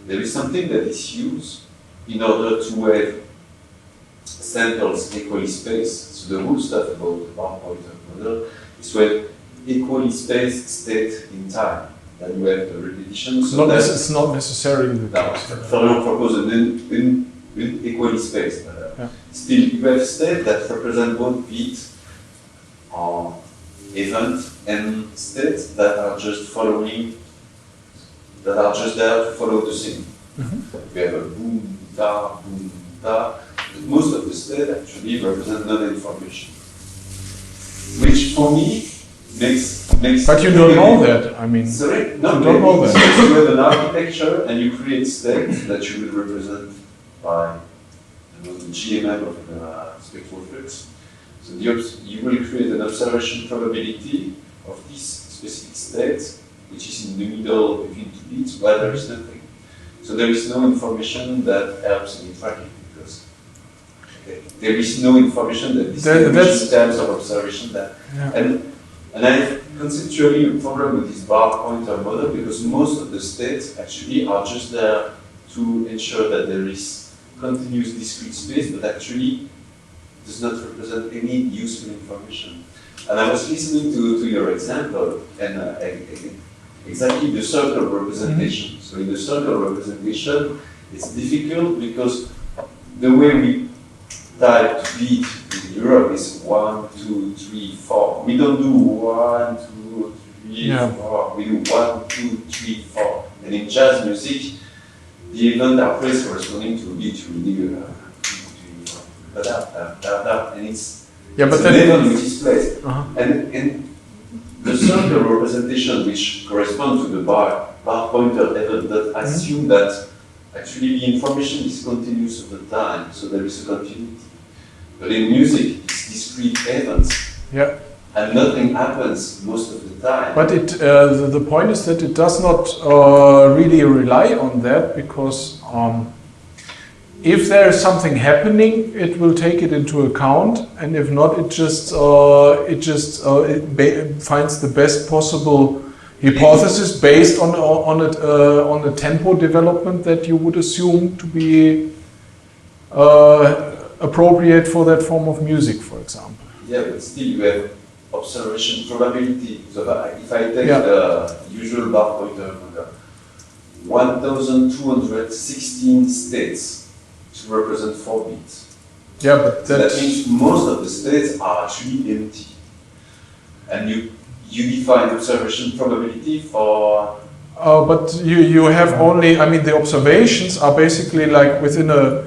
there is something that is used in order to have samples equally spaced. So the whole stuff about the bar pointer model is to have equally spaced state in time. Then you have the repetition. So it's not necessarily the case. For your purpose, then equally spaced. Still, you have states that represent both beat or event and states that are just following. That are just there to follow the signal. We have a boom, da, boom, da. Most of the states actually represent non-information, which for me makes. But you don't know that. I mean, sorry, no, you don't know that. You have an architecture and you create states that you will represent by the GMM of the spectral flux. So you will create an observation probability of this specific state, which is in the middle between two beats, where there is nothing. So there is no information that helps in tracking because there is no information that distinguishes terms of observation that. And I have conceptually a problem with this bar pointer model because most of the states actually are just there to ensure that there is continuous discrete space, but actually does not represent any useful information. And I was listening to your example, and exactly the circle representation. So in the circle representation, it's difficult because the way we type beat in Europe is 1, 2, 3, 4. We don't do 1, 2, 3, 4. We do 1, 2, 3, 4. And in jazz music, the event are placed corresponding to each really adapt, and it's but an then event which is placed. And the circle representation which corresponds to the bar pointer event that assume that actually the information is continuous over time, so there is a continuity. But in music, it's discrete events. Yeah. And nothing happens most of the time. But the point is that it does not really rely on that, because if there is something happening, it will take it into account, and if not, it just finds the best possible hypothesis based on a tempo development that you would assume to be appropriate for that form of music, for example. Yeah, but still you have observation probability. So if I take the usual bar pointer model, 1,216 states to represent 4 beats. Yeah, but so that means most of the states are actually empty. And you define observation probability for... but you have only, I mean, the observations are basically like within a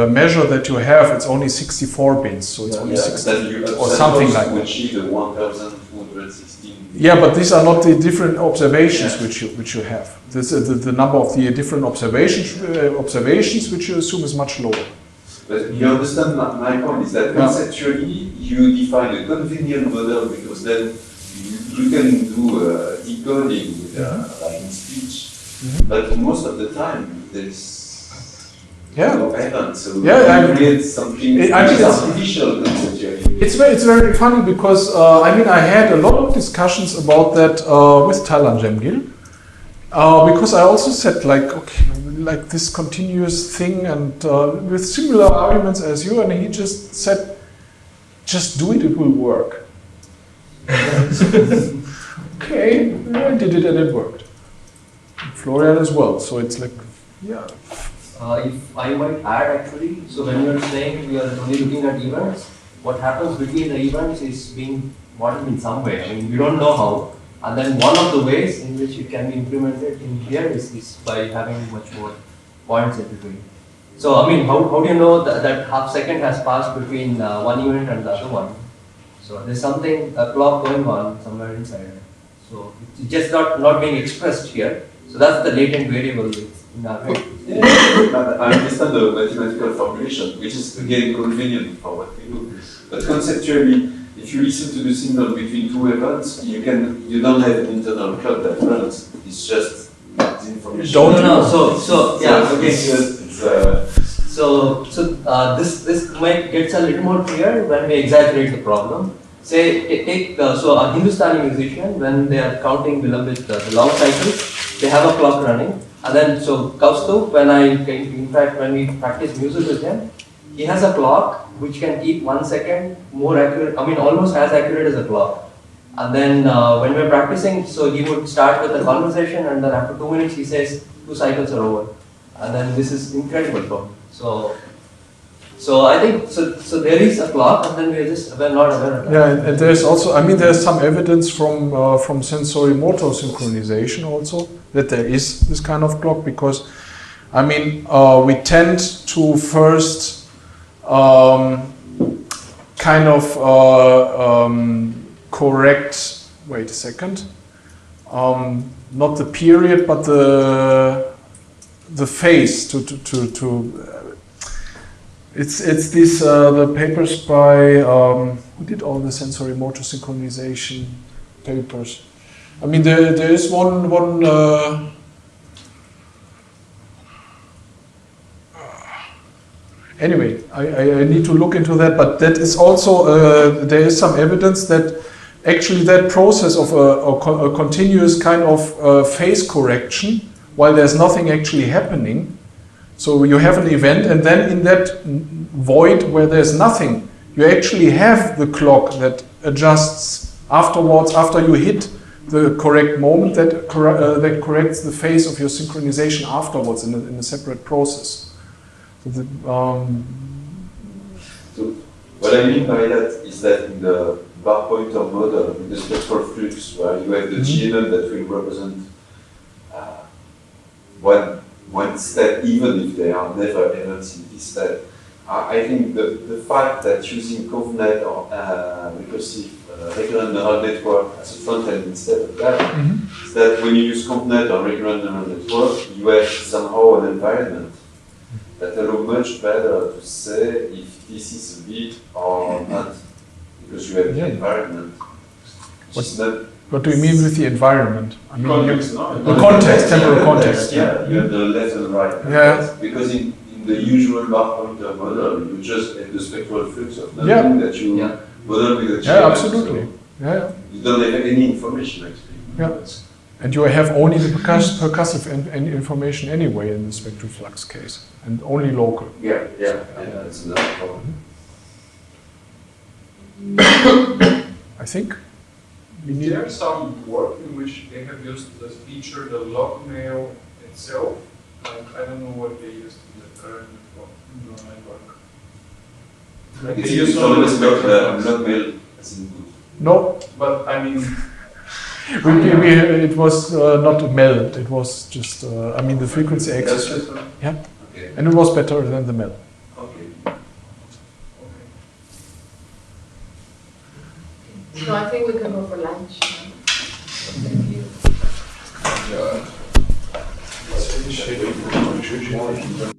measure that you have, it's only 64 bits, so it's only 60 or something like that. Achieve the 1,216. Yeah, but these are not the different observations which you have. The number of the different observations which you assume is much lower. But you understand my point is that conceptually you define a convenient model, because then you can do decoding like in speech. But most of the time there is no event, so you create something which is artificial conceptually. It's very funny, because I mean, I had a lot of discussions about that with Talan Cemgil, because I also said like this continuous thing, and with similar arguments as you, and he just said, just do it, it will work. Okay, I did it and it worked. Florian as well, so it's like, if I might add actually, so when you are saying we are only looking at events, what happens between the events is being modeled in some way. I mean, we don't know how. And then one of the ways in which it can be implemented in here is by having much more points in between. So, I mean, how do you know that half second has passed between one event and the other one? So, there's something, a clock going on somewhere inside. So, it's just not being expressed here. So, that's the latent variable in our head. I understand the mathematical formulation, which is again convenient for what we do. But conceptually, if you listen to the signal between two events, you don't have an internal clock that runs. It's just the information. This might gets a little more clear when we exaggerate the problem. Say take a Hindustani musician, when they are counting the long cycles, they have a clock running. And then, Kaustubh, when we practice music with him, he has a clock which can keep 1 second more accurate, I mean almost as accurate as a clock. And then when we're practicing, so he would start with a conversation, and then after 2 minutes he says 2 cycles are over. And then this is incredible for me. So I think, so there is a clock, and then we're not aware of that. Yeah, and there's also, I mean, there's some evidence from sensory motor synchronization also, that there is this kind of clock, because, I mean, we tend to first kind of correct, wait a second, not the period, but the phase it's these the papers by who did all the sensory motor synchronization papers. I mean, there is one anyway, I need to look into that, but that is also there is some evidence that actually that process of a continuous kind of phase correction while there's nothing actually happening. So you have an event, and then in that void where there's nothing, you actually have the clock that adjusts afterwards, after you hit the correct moment, that corrects the phase of your synchronization afterwards in a separate process. So what I mean by that is that in the bar pointer model, in the spectral flux, where you have the GNN that will represent one step, even if they are never events in this step. I think the fact that using CompNet or recursive recurrent neural network as a front end instead of that, is that when you use CompNet or recurrent neural network, you have somehow an environment that allows much better to say if this is a bit or not, because you have the environment. What do you mean with the environment? I mean, Context, the context, temporal context. Yeah, you have the left and right. Yeah. Because in the usual bar pointer model, you just have the spectral flux of nothing that you model with a chain. Yeah, absolutely. So you don't have any information actually. Yeah. And you have only the percussive information anyway in the spectral flux case, and only local. Yeah, that's another problem. I think. Is there some work in which they have used this feature, the log mail itself? Like, I don't know what they used in the current neural network. Like It's always log mail as input. No. But I mean, it was not a meld, it was just, I mean, the frequency axis. Yeah. Okay. And it was better than the meld. Okay. So I think we can go for lunch. Thank you. Yeah.